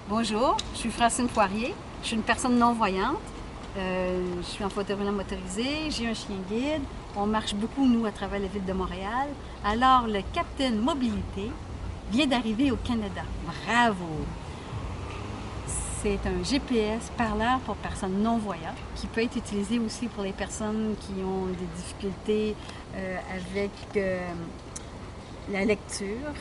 Bonjour, je suis Francine Poirier, je suis une personne non-voyante, je suis en fauteuil roulant motorisé, j'ai un chien guide, on marche beaucoup nous à travers la ville de Montréal. Alors le Captain Mobilité vient d'arriver au Canada. Bravo! C'est un GPS parleur pour personnes non-voyantes qui peut être utilisé aussi pour les personnes qui ont des difficultés avec la lecture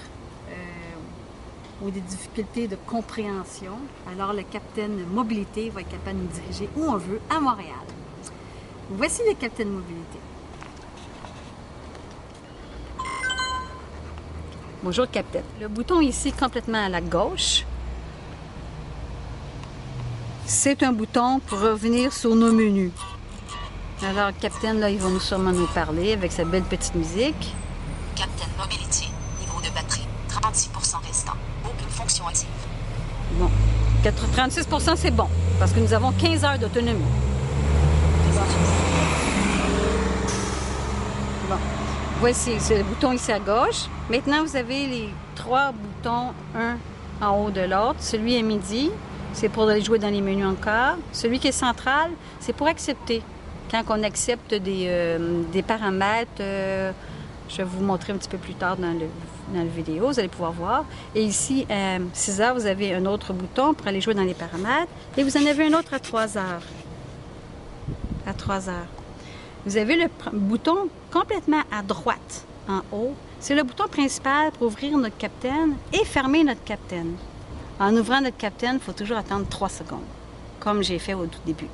ou des difficultés de compréhension. Alors le Captain Mobilité va être capable de nous diriger où on veut à Montréal. Voici le Captain Mobilité. Bonjour Captain. Le bouton ici complètement à la gauche, c'est un bouton pour revenir sur nos menus. Alors, Captain, là, il va sûrement nous parler avec sa belle petite musique. Captain Mobility, niveau de batterie, 36% restant. Aucune fonction active. Bon, 36% c'est bon, parce que nous avons 15 heures d'autonomie. Bon, voici, c'est le bouton ici à gauche. Maintenant, vous avez les 3 boutons, un en haut de l'autre. Celui à midi, c'est pour aller jouer dans les menus encore. Celui qui est central, c'est pour accepter. Quand on accepte des paramètres, je vais vous montrer un petit peu plus tard dans la vidéo, vous allez pouvoir voir. Et ici, à 6 heures, vous avez un autre bouton pour aller jouer dans les paramètres. Et vous en avez un autre à 3 heures. À 3 heures. Vous avez le bouton complètement à droite, en haut. C'est le bouton principal pour ouvrir notre Captain et fermer notre Captain. En ouvrant notre Captain, il faut toujours attendre 3 secondes, comme j'ai fait au tout début.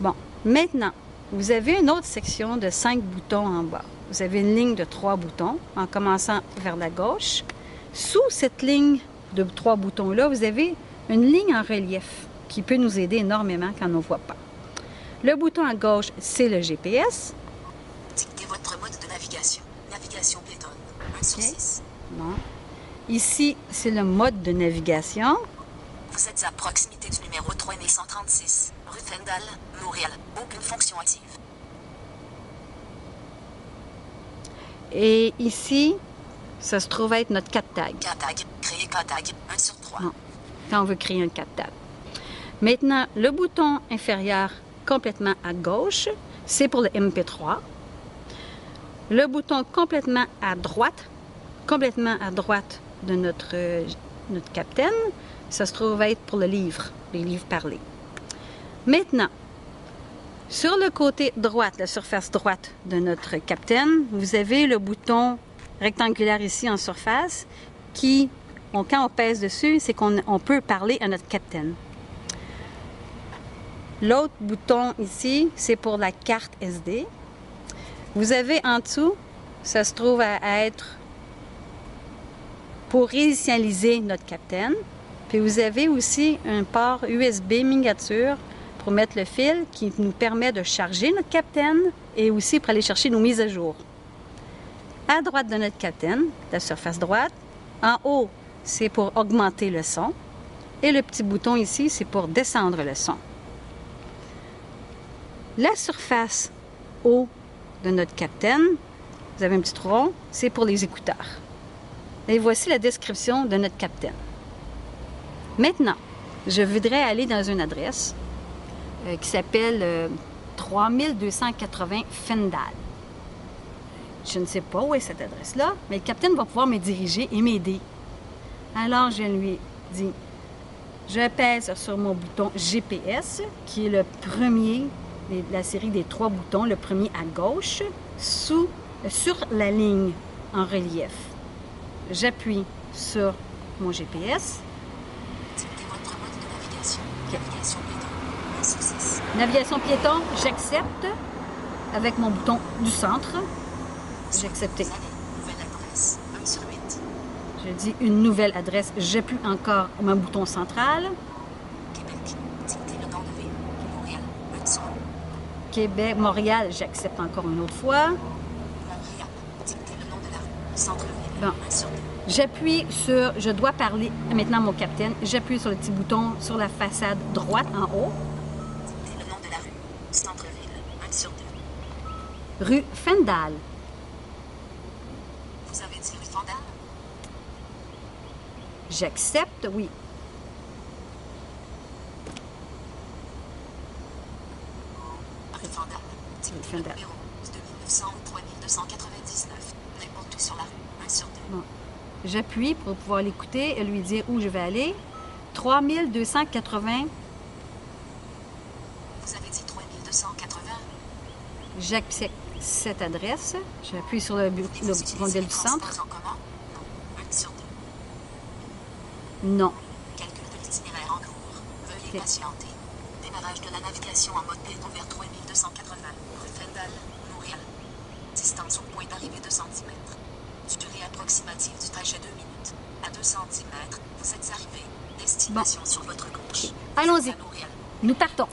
Bon, maintenant, vous avez une autre section de 5 boutons en bas. Vous avez une ligne de 3 boutons, en commençant vers la gauche. Sous cette ligne de 3 boutons-là, vous avez une ligne en relief qui peut nous aider énormément quand on ne voit pas. Le bouton à gauche, c'est le GPS. Dictez votre mode de navigation. Navigation piétonne, 1 sur 6. Bon. Ici, c'est le mode de navigation. Vous êtes à proximité du numéro 3136, rue Fendal, Montréal. Aucune fonction active. Et ici, ça se trouve être notre 4 tag. 4 tag, créer 4 tag, 1 sur 3. Bon, quand on veut créer un 4 tag. Maintenant, le bouton inférieur complètement à gauche, c'est pour le MP3. Le bouton complètement à droite de notre Captain, ça se trouve être pour le livre, les livres parlés. Maintenant, sur le côté droit, la surface droite de notre Captain, vous avez le bouton rectangulaire ici en surface qui, quand on pèse dessus, c'est qu'on peut parler à notre Captain. L'autre bouton ici, c'est pour la carte SD. Vous avez en dessous, ça se trouve à être pour réinitialiser notre Captain. Puis vous avez aussi un port USB miniature pour mettre le fil qui nous permet de charger notre Captain et aussi pour aller chercher nos mises à jour. À droite de notre Captain, la surface droite, en haut, c'est pour augmenter le son. Et le petit bouton ici, c'est pour descendre le son. La surface haut de notre Captain, vous avez un petit rond, c'est pour les écouteurs. Et voici la description de notre Captain. Maintenant, je voudrais aller dans une adresse qui s'appelle 3280 Fendal. Je ne sais pas où est cette adresse-là, mais le Captain va pouvoir me diriger et m'aider. Alors, je lui dis, je pèse sur mon bouton GPS, qui est le premier de la série des 3 boutons, le premier à gauche, sur la ligne en relief. J'appuie sur mon GPS. Dictez votre mode de navigation. Navigation piéton, 1 sur 6. Navigation piéton, j'accepte avec mon bouton du centre. J'ai accepté. Nouvelle adresse, 1 sur 8. Je dis une nouvelle adresse. J'appuie encore mon bouton central. Québec, dictez le nom de ville. Montréal, 1 sur 1. Québec, Montréal, j'accepte encore une autre fois. Montréal, dictez le nom de la rue. Centre-ville, Bon. 1 sur 2. J'appuie sur, je dois parler maintenant à mon Captain. J'appuie sur le petit bouton sur la façade droite en haut. Dictez le nom de la rue. Centre-ville, 1 sur 2. Rue Fendal. Vous avez dit rue Fendal? J'accepte, oui. Ruffendale. Numéro 2900 ou 3299. N'importe où sur la rue. 1 sur 2. Bon. J'appuie pour pouvoir l'écouter et lui dire où je vais aller. 3280. Vous avez dit 3280. J'accepte cette adresse. J'appuie sur le rondelle du centre. En commun? Non. 1 sur 2. Non. Calcul de l'itinéraire en cours. Veuillez patienter. Démarrage de la navigation en mode piéton vers 3280. Ruffendal, Montréal. Distance au point d'arrivée 2 cm. Durée approximative du trajet 2 minutes. À 2 cm, vous êtes arrivé. Destination sur votre gauche. Allons-y. À Montréal. Nous partons.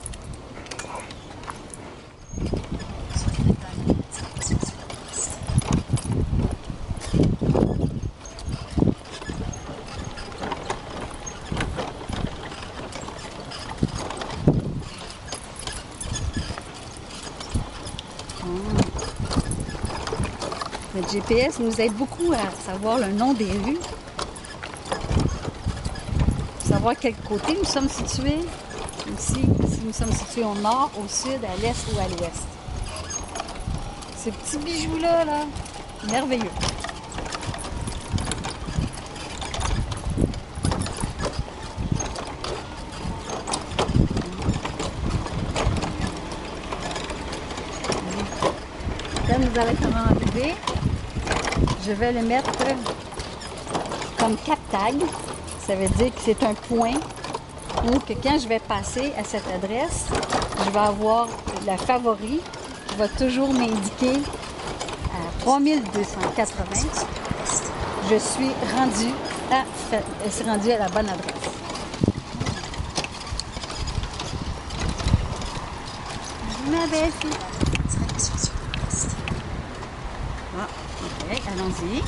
Notre GPS nous aide beaucoup à savoir le nom des rues, savoir quel côté nous sommes situés, aussi si nous sommes situés au nord, au sud, à l'est ou à l'ouest. Ces petits bijoux-là, merveilleux. Là, nous allons arriver. Je vais le mettre comme cap tag. Ça veut dire que c'est un point où que quand je vais passer à cette adresse, je vais avoir la favori qui va toujours m'indiquer à 3280. Je suis rendue à la bonne adresse. Je m'abaisse. Direction sur l'ouest. Ah, ok, allons-y.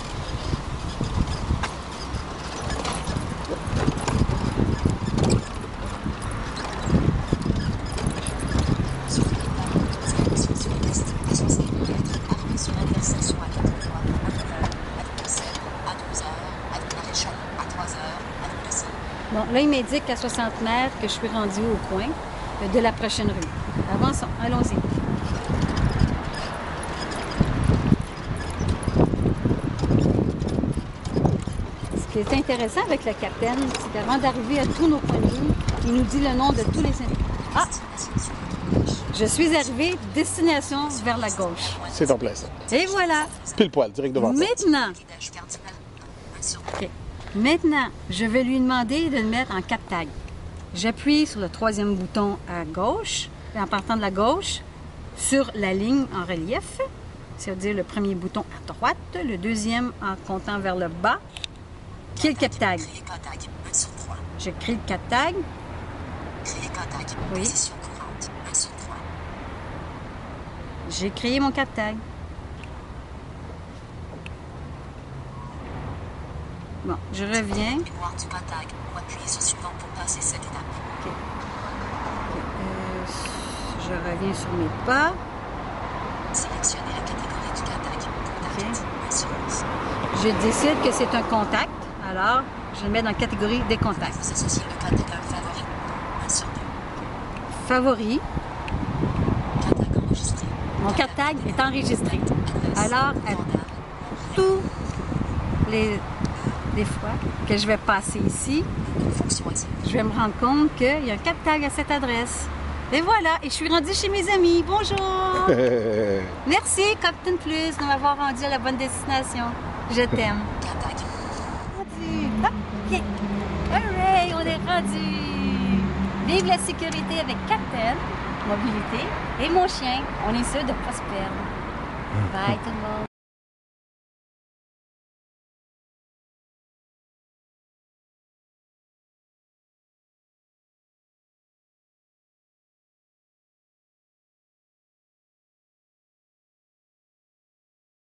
Direction sur l'ouest. À 60 mètres. Arrivée sur l'intersection à 4 endroits. À 9h. À 12h. À 12h. Avec Maréchal. À 3h. Avec le centre. Bon, là, il m'indique à 60 mètres que je suis rendue au coin de la prochaine rue. Avançons, allons-y. Ce qui est intéressant avec le capitaine, c'est qu'avant d'arriver à tous nos points de vue, il nous dit le nom de tous les... Ah! Je suis arrivée, destination vers la gauche. C'est en plein ça. Et voilà! Pile poil, direct devant toi. Maintenant, Guidage cardinal. 1 sur 2. OK. Maintenant, je vais lui demander de le mettre en cap tag. J'appuie sur le troisième bouton à gauche, et en partant de la gauche, sur la ligne en relief, c'est-à-dire le premier bouton à droite, le deuxième en comptant vers le bas, qui est le cap tag. Créer contact. 1 sur 3. Je crée le cap tag. Créer contact. Oui. Position courante. 1 sur 3. J'ai créé mon cap tag. Bon, je reviens. Mémoire du contact. Ou appuyez sur suivant pour passer cette étape. Je reviens sur mes pas. Sélectionnez la catégorie du contact. Contact. 1 sur 11. Je décide que c'est un contact. Alors, je le mets dans la catégorie des contacts. Vous associez le contact à un favori. 1 sur 2. Favori. Contact enregistré. Mon cap tag est enregistré. Alors, à tous les fois que je vais passer ici, Fonction exécutée. je vais me rendre compte qu'il y a un cap tag à cette adresse. Et voilà, et je suis rendue chez mes amis. Bonjour! Merci, Captain Plus, de m'avoir rendu à la bonne destination. Je t'aime. Contact. Ah, OK. Hooray, on est rendu. Vive la sécurité avec Captain, mobilité, et mon chien. On est sûr de pas se perdre. Bye tout le monde.